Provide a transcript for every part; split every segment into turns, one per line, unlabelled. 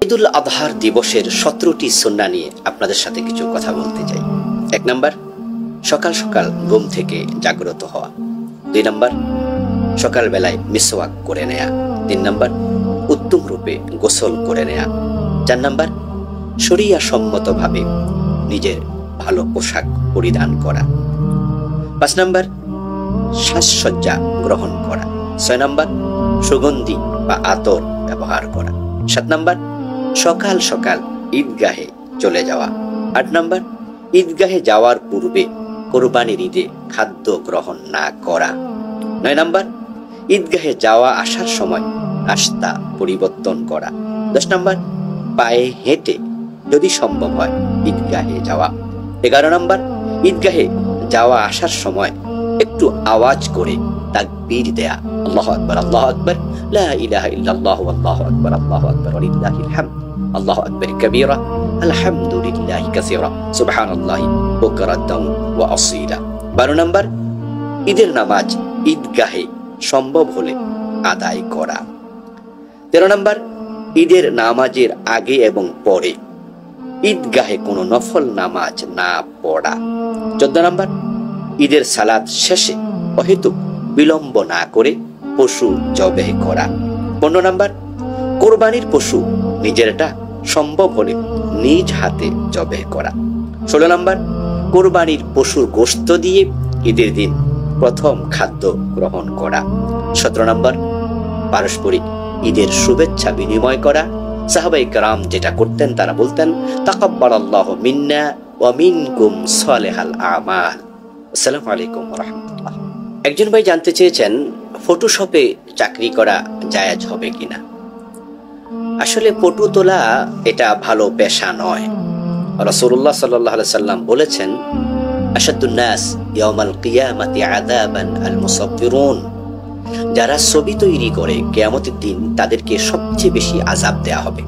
ঈদুল আজহার দিবসের 17টি সুন্নাহ নিয়ে আপনাদের সাথে কিছু কথা বলতে চাই। 1 নাম্বার, সকাল সকাল ঘুম থেকে জাগ্রত হওয়া। 2 নাম্বার, সকালবেলায় মিসওয়াক করে নেয়া। 3 নাম্বার, উত্তম রূপে গোসল করে নেয়া। 4 নাম্বার, শরিয়া সম্মতভাবে নিজের ভালো পোশাক পরিধান করা। 5 নাম্বার, সাজসজ্জা গ্রহণ করা। 6 নাম্বার, সুগন্ধি বা আতর ব্যবহার করা। 7 নাম্বার, সকাল সকাল ঈদগাহে চলে যাওয়া। 8 নাম্বার, ঈদগাহে যাওয়ার পূর্বে কোরবানির ঈদে খাদ্য গ্রহণ না করা। 9 নাম্বার, ঈদগাহে যাওয়া আসার সময় রাস্তা পরিবর্তন করা। 10 নাম্বার, পায়ে হেঁটে যদি সম্ভব হয় ঈদগাহে যাওয়া। 11 নাম্বার, ঈদগাহে যাওয়া আসার সময় একটু আওয়াজ করে তাকবীর দেয়া। আল্লাহু আকবার, আল্লাহু আকবার, লা ইলাহা ইল্লাল্লাহু আল্লাহু আকবার, আল্লাহু আকবার ওয়া লিল্লাহিল হামদ, আল্লাহু আকবার কাবীরা, আলহামদুলিল্লাহি কাসীরা, সুবহানাল্লাহি বুকরাতান ওয়া আসীলা। 12 নাম্বার, ঈদের নামাজ ঈদগাহে সম্ভব হলে আদায় করা। 13 নাম্বার, ঈদের নামাজের আগে এবং পরে ঈদগাহে কোনো নফল নামাজ না পড়া। 14 নাম্বার, ঈদের সালাত শেষে অহেতুক বিলম্ব না করে পশু জবেহ করা। 15 নাম্বার, কোরবানির পশু নিজেরটা সম্ভব হলে নিজ হাতে জবেহ করা। 16 নাম্বার, কোরবানির পশুর গোশত দিয়ে ঈদের দিন প্রথম খাদ্য গ্রহণ করা। 17 নাম্বার, পারস্পরিক ঈদের শুভেচ্ছা বিনিময় করা। সাহাবায়ে কেরাম যেটা করতেন তারা বলতেন, তাকাব্বালাল্লাহু মিন্না ওয়া মিনকুম সালিহাল আমাল। আসসালামু আলাইকুম ওয়া রাহমাতুল্লাহ। একজন ভাই জানতে চেয়েছেন ফটোশপে চাকরি করা জায়েজ হবে কিনা। আসলে ফটো তোলা এটা ভালো পেশা নয়। রাসূলুল্লাহ সাল্লাল্লাহু আলাইহি সাল্লাম বলেছেন, আশাদ্দুন নাস ইয়াউমাল কিয়ামাতি আযাবান আল মুসাফফিরুন। যারা ছবি তৈরি করে কিয়ামতের দিন তাদেরকে সবচেয়ে বেশি আযাব দেয়া হবে।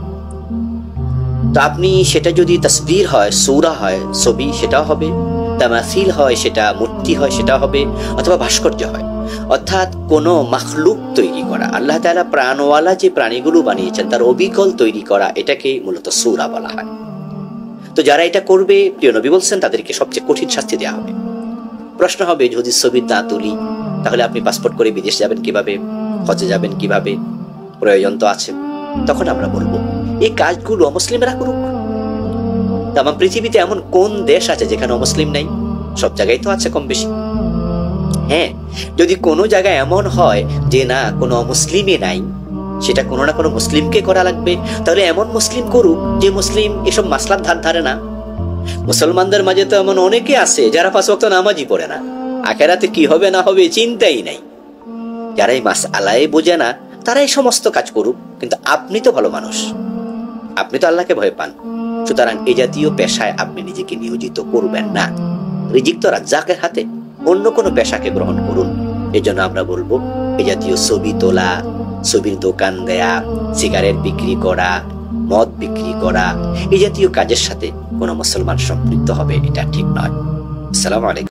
তো আপনি সেটা যদি তাসবির হয়, সূরা হয়, ছবি সেটাও হবে, তামাসিল হয়, সেটা মূর্তি হয় সেটা হবে, অথবা ভাস্কর্য হয়, অর্থাৎ কোনো মাখলুক তৈরি করা, আল্লাহ তাআলা প্রাণওয়ালা যে প্রাণীগুলো বানিয়েছেন তার অবিকল তৈরি করা, এটাকে মূলত সূরা বলা হয়। তো যারা এটা করবে, প্রিয় নবী বলছেন তাদেরকে সবচেয়ে কঠিন শাস্তি দেওয়া হবে। প্রশ্ন হবে, যদি ছবি না তুলি তাহলে আপনি পাসপোর্ট করে বিদেশ যাবেন কিভাবে, হজে যাবেন কিভাবে, প্রয়োজন তো আছে। তখন আমরা বলবো এই কাজগুলো অমুসলিমরা করুক। তাম পৃথিবীতে এমন কোন দেশ আছে যেখানে অমুসলিম নাই? সব জায়গায় তো আছে কম বেশি। হ্যাঁ, যদি কোনো জায়গায় এমন হয় যে না কোনো মুসলিমই নাই, সেটা কোনো না কোনো মুসলিমকে করা লাগবে, তাহলে এমন মুসলিম করুক যে মুসলিম এসব মাসলার ধার ধারে না। মুসলমানদের মাঝে তো এমন অনেকে আছে যারা 5 ওয়াক্ত নামাজই পড়ে না, আখিরাতে কি হবে না হবে চিন্তাই নাই। যারা এই মাসআলায়ে বোঝে না তারা এই সমস্ত কাজ করুক, কিন্তু আপনি তো ভালো মানুষ, আপনি তো আল্লাহকে ভয় পান, সুতরাং এই জাতীয় পেশায় আপনি নিজেকে নিয়োজিত করবেন না। রিজিক তো রাজ্জাকের হাতে, অন্য কোনো পেশাকে গ্রহণ করুন। এই জন্য আমরা বলবো এই জাতীয় ছবি তোলা, ছবির দোকান দেয়া, সিগারেট বিক্রি করা, মদ বিক্রি করা, এই জাতীয় কাজের সাথে কোনো মুসলমান সম্পৃক্ত হবে এটা ঠিক নয়। আসসালামু আলাইকুম।